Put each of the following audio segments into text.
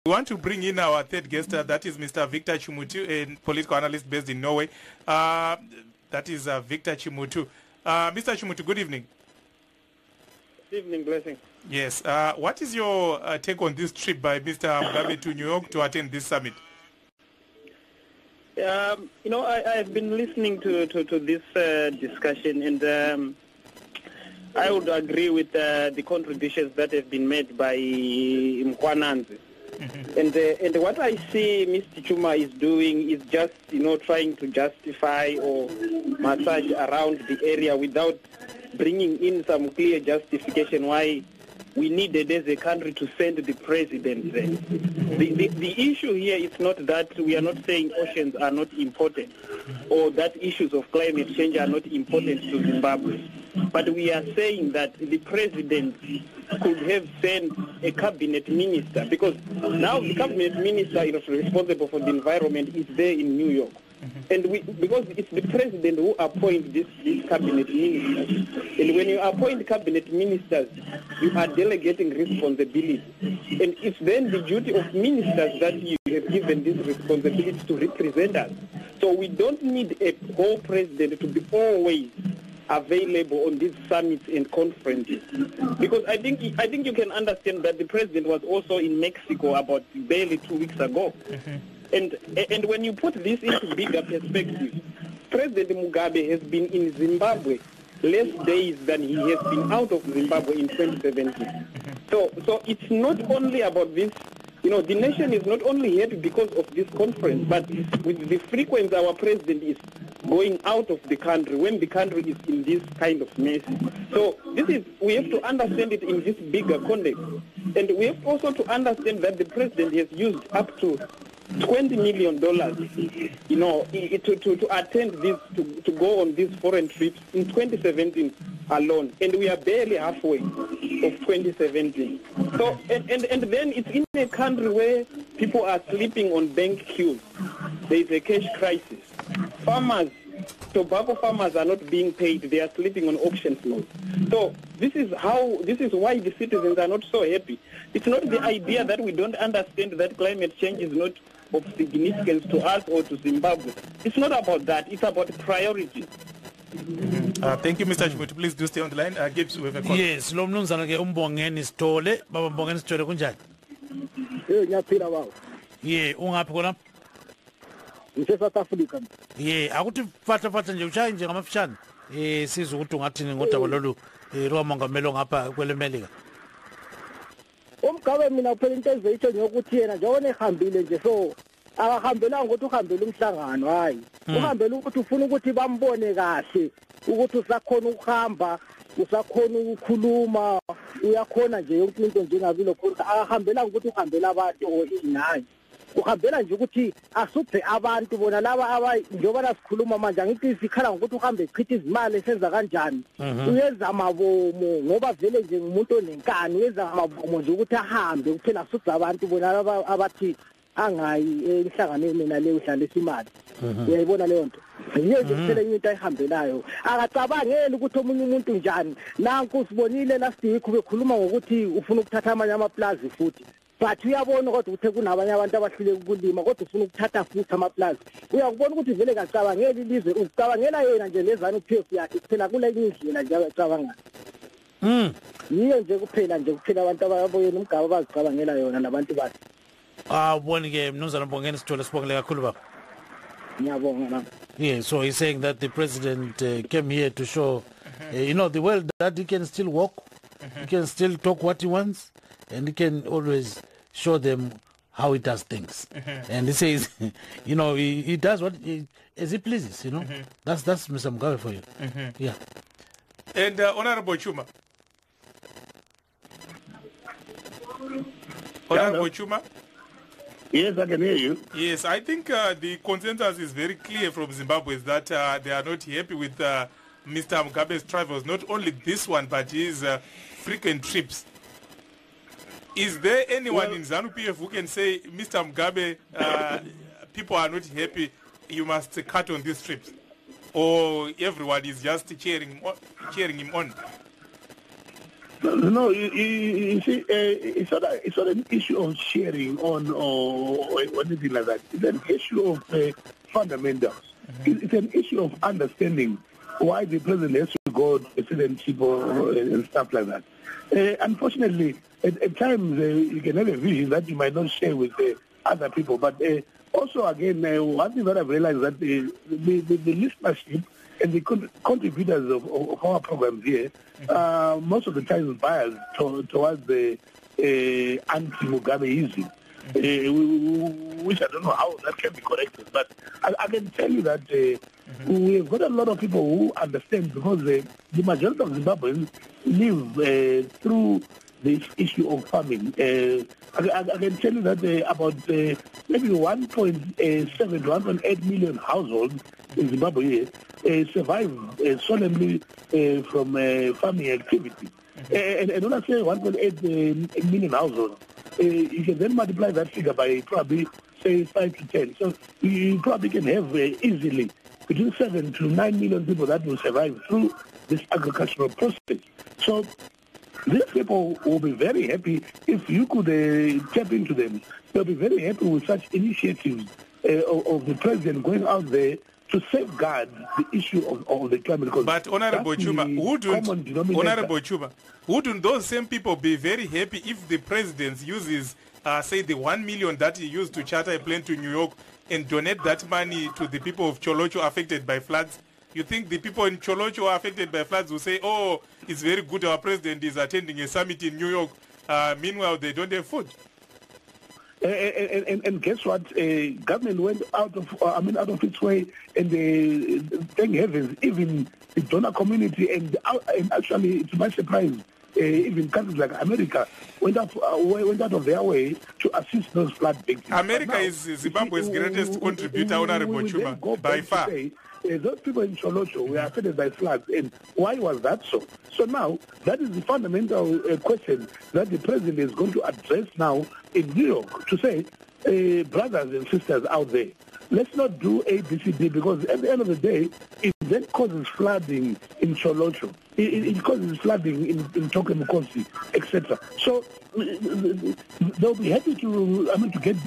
We want to bring in our third guest, that is Mr. Victor Chimutu, a political analyst based in Norway. That is Victor Chimutu. Mr. Chimutu, good evening. Good evening, Blessing. Yes. What is your take on this trip by Mr. Mugabe to New York to attend this summit? I've been listening to this discussion, and I would agree with the contributions that have been made by Mkwananzi. And what I see Mr. Chuma is doing is just, trying to justify or massage around the area without bringing in some clear justification why we needed as a country to send the president there. The issue here is not that we are not saying oceans are not important or that issues of climate change are not important to Zimbabwe. But we are saying that the president could have sent a cabinet minister, because now the cabinet minister is responsible for the environment is there in New York. And because it's the president who appoints these cabinet ministers. And when you appoint cabinet ministers, you are delegating responsibility. And it's then the duty of ministers that you have given this responsibility to represent us. So we don't need a whole president to be always available on these summits and conferences, because I think you can understand that the president was also in Mexico about barely 2 weeks ago. And when you put this into bigger perspective, President Mugabe has been in Zimbabwe less days than he has been out of Zimbabwe in 2017. So it's not only about this. The nation is not only happy because of this conference, but with the frequency our president is going out of the country when the country is in this kind of mess. So we have to understand it in this bigger context. And we have also to understand that the president has used up to $20 million, to attend this, to go on these foreign trips in 2017 alone, and we are barely halfway of 2017. So, and then it's in a country where people are sleeping on bank queues. There is a cash crisis. Tobacco farmers are not being paid. They are sleeping on auction floors. So this is why the citizens are not so happy. It's not the idea that we don't understand that climate change is not of significance to us or to Zimbabwe. It's not about that. It's about priorities. Thank you, Mr. Chimutu. Please do stay on the line. Gibbs, we have a call. Yes, lo mnumzana ke umbongeni Sithole. Baba Mbongeni Sithole kunjani? Ngiyaphila baba. Ungaphi khona? South Africa. Akuthi fatha nje ushaya nje ngamafishane. Sizwe ukuthi ungathini ngodaba lolu lo mongameli ngapha kwele America. Umgabe mina phela into ezitsho nyokuthi yena njengoba ehambile nje so akahambelanga ukuthi uhambele umhlangano hayi. Uhambele ukuthi ufuna ukuthi bambone kahle ukuthi usakhona ukuhamba, usakhona ukukhuluma, uyakhona nje yonke into njengabilo khona akahambelanga ukuthi uhambela abantu oyinayi. Uhambela nje ukuthi asuphe abantu bona laba njengoba lasikhuluma manje angithi sikhala ngokuthi uhambe echitha izimali esenza kanjani. Uyenza amabomo ngoba vele nje umuntu onenkani uyenza amabomo nje ukuthi ahambe kuphela asuphe abantu bona laba abathi angayi emhlanganweni naleyo uhlalisa imali. Uyayibona leyo nto. Yiyo nje kuphela into ayihambelayo. Akacabangeli ukuthi omunye umuntu njani. Nanku sibonile last week bekhuluma ngokuthi ufuna ukuthatha amanye amaplazi futhi. But uyabona kodwa ukuthi kunabanye abantu abahlule ukulima kodwa ufuna ukuthatha futhi amaplazi. Uyakubona ukuthi vele kacabangeli ilizwe ucabangela yena nje lezana uPF yakhe kuphela kule indlela nje acabanga. Yiyo nje kuphela abantu ababoyena umgaba abazicabangela yona nabantu bathi. Ubone ke mnumzana Mbongeni Sithole sibongele kakhulu baba. Ngiyabonga nami. Yeah, so he's saying that the president came here to show the world that he can still walk, he can still talk what he wants, and he can always show them how he does things. And he says, he does what as he pleases, That's Mr. Mugabe for you. Yeah. And Honorable Chuma. Honorable Chuma? Yes, I can hear you. Yes, I think the consensus is very clear from Zimbabwe that they are not happy with Mr. Mugabe's travels, not only this one, but his frequent trips. Is there anyone in ZANU-PF who can say, Mr. Mugabe, people are not happy, you must cut on these trips? Or everyone is just cheering him on? No, you see, it's not an issue of sharing or anything like that. It's an issue of fundamentals. It's an issue of understanding why the president has to go to certain people and stuff like that. Unfortunately, at times you can have a vision that you might not share with other people. But also, again, one thing that I've realized that the listenership and the contributors of our programs here, most of the time biased towards the anti-Mugabeism, which I don't know how that can be corrected. But I can tell you that we've got a lot of people who understand, because the majority of Zimbabweans live through this issue of farming. I can tell you that about maybe 1.7 to 1.8 million households in Zimbabwe survive solemnly from farming activity. And when I say 1.8 million households, you can then multiply that figure by probably, say, 5 to 10. So you probably can have easily between 7 to 9 million people that will survive through this agricultural process. So these people will be very happy if you could tap into them. They'll be very happy with such initiatives of the president going out there to safeguard the issue of the climate. But Honorable Chuma, wouldn't those same people be very happy if the president uses, say, the 1 million that he used to charter a plane to New York and donate that money to the people of Cholocho affected by floods? You think the people in Cholocho affected by floods will say, oh, it's very good our president is attending a summit in New York, meanwhile they don't have food? And guess what? Government went out of its way, and thank heavens, even the donor community and actually, to my surprise, even countries like America went out of their way to assist those flood victims. America is Zimbabwe's greatest contributor, Honorable Chuma, by far. Those people in Cholocho were affected by floods, and why was that so? So now, that is the fundamental question that the president is going to address now in New York, to say, brothers and sisters out there, let's not do ABCD, because at the end of the day, it then causes flooding in Cholocho. It causes flooding in Tokemukosi, etc. So they'll be happy to get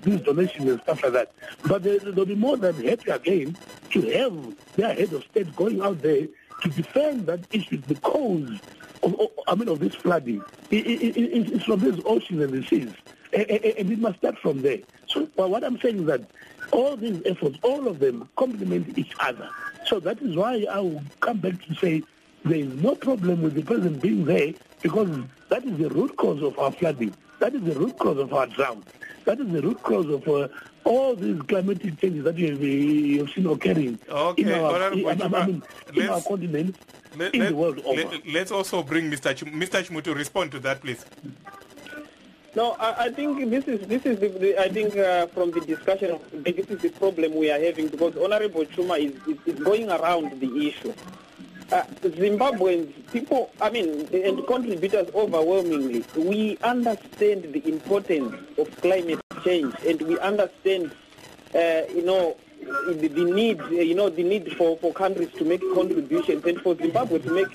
these donations and stuff like that. But they'll be more than happy again to have their head of state going out there to defend that issue, the cause of this flooding. It's from these oceans and the seas, and it must start from there. So what I'm saying is that all these efforts, all of them complement each other. So that is why I will come back to say there is no problem with the president being there, because that is the root cause of our flooding. That is the root cause of our drought. That is the root cause of all these climatic changes that you have seen occurring in our continent, in the world over. Let's also bring Mr. Chmu to respond to that, please. No, I think this is I think from the discussion, this is the problem we are having, because Honorable Chuma is going around the issue. Zimbabweans, people, and contributors overwhelmingly, we understand the importance of climate change, and we understand, the need for countries to make contributions, and for Zimbabwe to make,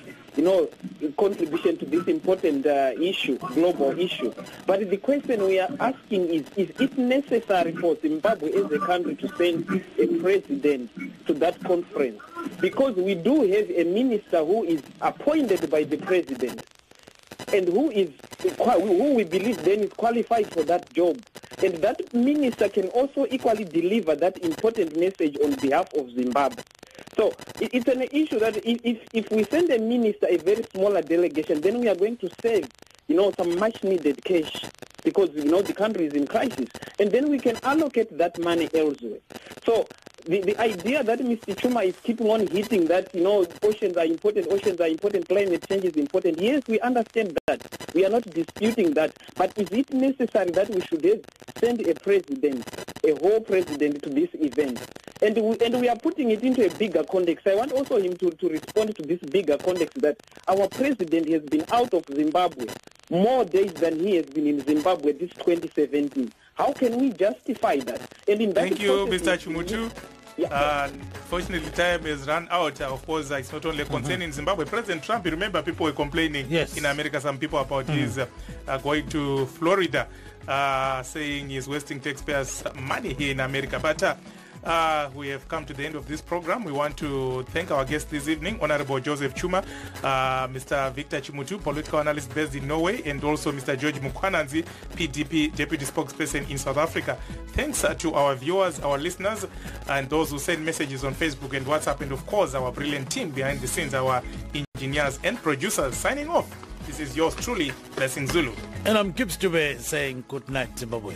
contribution to this important issue, global issue. But the question we are asking is it necessary for Zimbabwe as a country to send a president to that conference? Because we do have a minister who is appointed by the president, and who we believe then is qualified for that job. And that minister can also equally deliver that important message on behalf of Zimbabwe. So it's an issue that if we send a minister a very smaller delegation, then we are going to save, some much needed cash, because, the country is in crisis. And then we can allocate that money elsewhere. So the idea that Mr. Chuma is keeping on hitting that, oceans are important, climate change is important. Yes, we understand that. We are not disputing that. But is it necessary that we should send a whole president to this event? And we are putting it into a bigger context. I want also him to respond to this bigger context, that our president has been out of Zimbabwe more days than he has been in Zimbabwe this 2017. How can we justify that? And in that Thank you, Mr. Chumutu. Fortunately, time has run out. Of course, it's not only concerning Zimbabwe. President Trump, you remember people were complaining in America, some people about his going to Florida, saying he's wasting taxpayers' money here in America. But we have come to the end of this program. We want to thank our guests this evening, Honorable Joseph Chuma, Mr. Victor Chimutu, political analyst based in Norway, and also Mr. George Mukwananzi, PDP deputy spokesperson in South Africa. Thanks to our viewers, our listeners, and those who send messages on Facebook and WhatsApp, and of course our brilliant team behind the scenes, our engineers and producers. Signing off, this is yours truly, Blessing Zulu. And I'm Kip Stube saying good night, Zimbabwe.